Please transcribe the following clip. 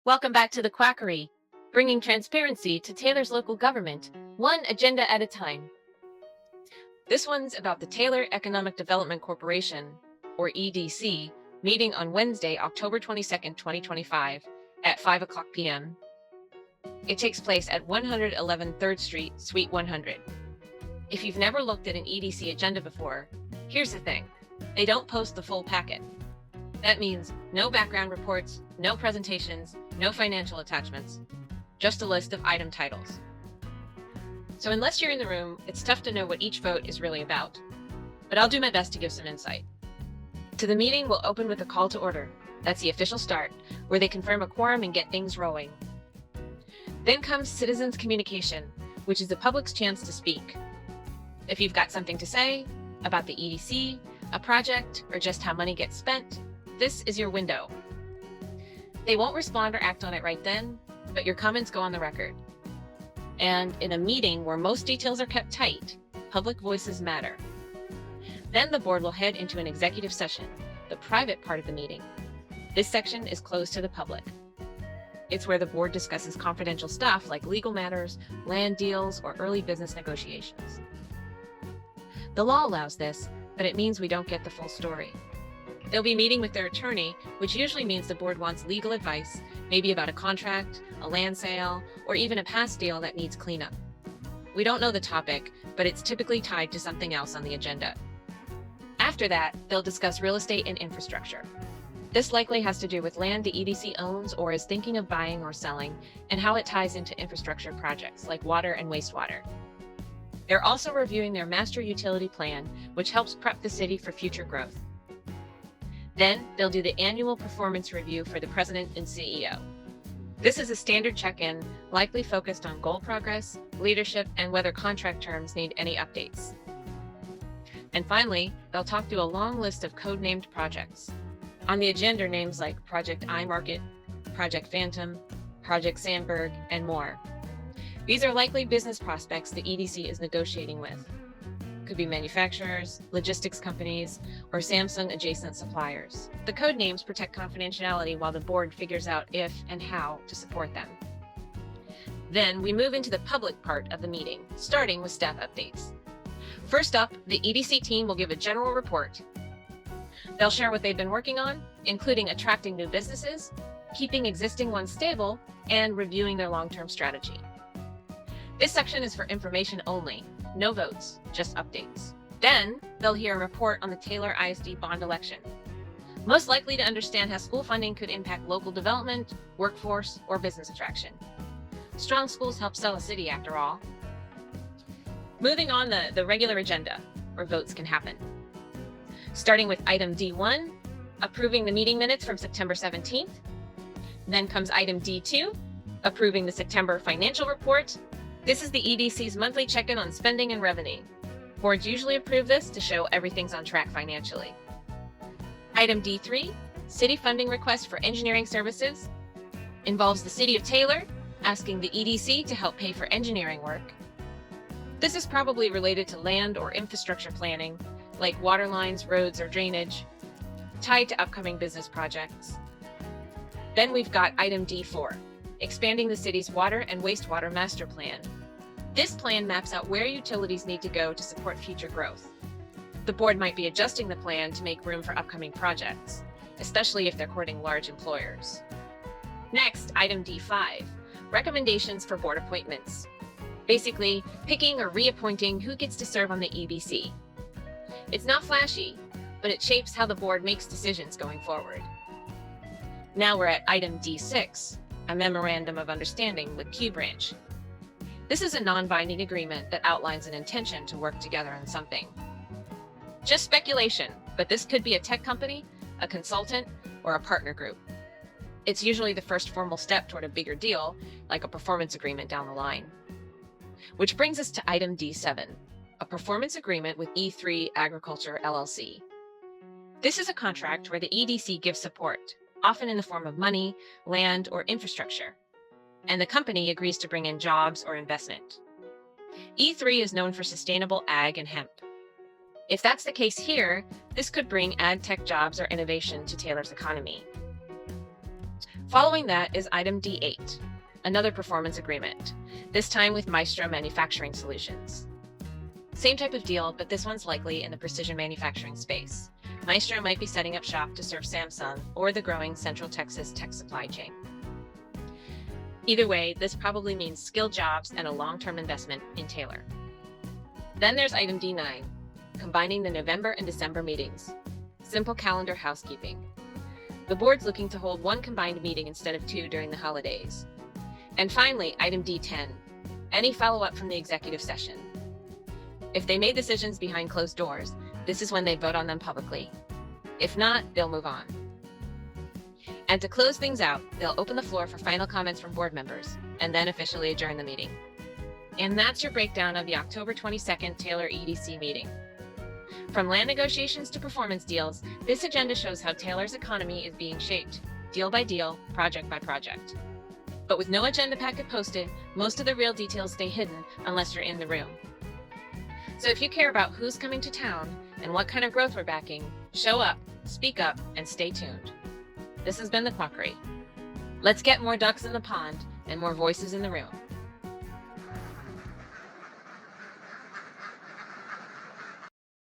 Welcome back to the Quackery, bringing transparency to Taylor's local government, one agenda at a time. This one's about the Taylor Economic Development Corporation, or EDC, meeting on Wednesday, October 22nd, 2025, at 5 o'clock p.m. It takes place at 111 3rd Street, Suite 100. If you've never looked at an EDC agenda before, here's the thing. They don't post the full packet. That means no background reports, no presentations, no financial attachments, just a list of item titles. So unless you're in the room, it's tough to know what each vote is really about. But I'll do my best to give some insight. To the meeting, we'll open with a call to order. That's the official start, where they confirm a quorum and get things rolling. Then comes citizens communication, which is the public's chance to speak. If you've got something to say about the EDC, a project, or just how money gets spent, this is your window. They won't respond or act on it right then, but your comments go on the record. And in a meeting where most details are kept tight, public voices matter. Then the board will head into an executive session, the private part of the meeting. This section is closed to the public. It's where the board discusses confidential stuff like legal matters, land deals, or early business negotiations. The law allows this, but it means we don't get the full story. They'll be meeting with their attorney, which usually means the board wants legal advice, maybe about a contract, a land sale, or even a past deal that needs cleanup. We don't know the topic, but it's typically tied to something else on the agenda. After that, they'll discuss real estate and infrastructure. This likely has to do with land the EDC owns or is thinking of buying or selling, and how it ties into infrastructure projects like water and wastewater. They're also reviewing their master utility plan, which helps prep the city for future growth. Then they'll do the annual performance review for the president and CEO. This is a standard check-in, likely focused on goal progress, leadership, and whether contract terms need any updates. And finally, they'll talk through a long list of code-named projects. On the agenda, names like Project iMarket, Project Phantom, Project Sandberg, and more. These are likely business prospects the EDC is negotiating with. Could be manufacturers, logistics companies, or Samsung-adjacent suppliers. The code names protect confidentiality while the board figures out if and how to support them. Then we move into the public part of the meeting, starting with staff updates. First up, the EDC team will give a general report. They'll share what they've been working on, including attracting new businesses, keeping existing ones stable, and reviewing their long-term strategy. This section is for information only. No votes, just updates. Then, they'll hear a report on the Taylor ISD bond election. Most likely to understand how school funding could impact local development, workforce, or business attraction. Strong schools help sell a city, after all. Moving on the regular agenda, where votes can happen. Starting with item D1, approving the meeting minutes from September 17th. Then comes item D2, approving the September financial report. This is the EDC's monthly check-in on spending and revenue. Boards usually approve this to show everything's on track financially. Item D3, city funding request for engineering services, involves the City of Taylor asking the EDC to help pay for engineering work. This is probably related to land or infrastructure planning, like water lines, roads, or drainage, tied to upcoming business projects. Then we've got item D4, expanding the city's water and wastewater master plan. This plan maps out where utilities need to go to support future growth. The board might be adjusting the plan to make room for upcoming projects, especially if they're courting large employers. Next, item D5, recommendations for board appointments. Basically, picking or reappointing who gets to serve on the EDC. It's not flashy, but it shapes how the board makes decisions going forward. Now we're at item D6, a memorandum of understanding with Q Branch. This is a non-binding agreement that outlines an intention to work together on something. Just speculation, but this could be a tech company, a consultant, or a partner group. It's usually the first formal step toward a bigger deal, like a performance agreement down the line. Which brings us to item D7, a performance agreement with E3 Agriculture LLC. This is a contract where the EDC gives support, often in the form of money, land, or infrastructure, and the company agrees to bring in jobs or investment. E3 is known for sustainable ag and hemp. If that's the case here, this could bring ag tech jobs or innovation to Taylor's economy. Following that is item D8, another performance agreement, this time with Maestro Manufacturing Solutions. Same type of deal, but this one's likely in the precision manufacturing space. Maestro might be setting up shop to serve Samsung or the growing Central Texas tech supply chain. Either way, this probably means skilled jobs and a long-term investment in Taylor. Then there's item D9, combining the November and December meetings. Simple calendar housekeeping. The board's looking to hold one combined meeting instead of two during the holidays. And finally, item D10, any follow-up from the executive session. If they made decisions behind closed doors, this is when they vote on them publicly. If not, they'll move on. And to close things out, they'll open the floor for final comments from board members, and then officially adjourn the meeting. And that's your breakdown of the October 22nd Taylor EDC meeting. From land negotiations to performance deals, this agenda shows how Taylor's economy is being shaped, deal by deal, project by project. But with no agenda packet posted, most of the real details stay hidden unless you're in the room. So if you care about who's coming to town and what kind of growth we're backing, show up, speak up, and stay tuned. This has been the Quackery. Let's get more ducks in the pond and more voices in the room.